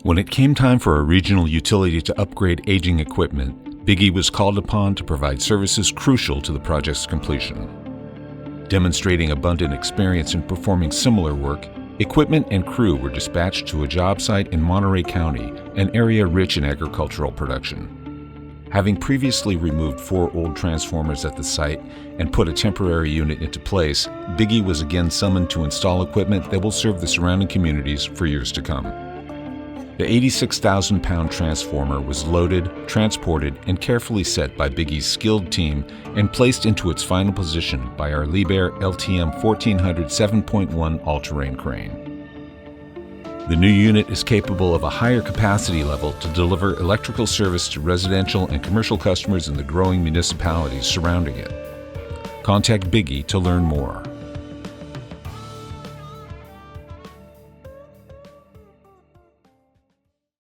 When it came time for a regional utility to upgrade aging equipment, Bigge was called upon to provide services crucial to the project's completion. Demonstrating abundant experience in performing similar work, equipment and crew were dispatched to a job site in Monterey County, an area rich in agricultural production. Having previously removed 4 old transformers at the site and put a temporary unit into place, Bigge was again summoned to install equipment that will serve the surrounding communities for years to come. The 86,000-pound transformer was loaded, transported, and carefully set by Bigge's skilled team and placed into its final position by our Liebherr LTM 1400 7.1 all-terrain crane. The new unit is capable of a higher capacity level to deliver electrical service to residential and commercial customers in the growing municipalities surrounding it. Contact Bigge to learn more.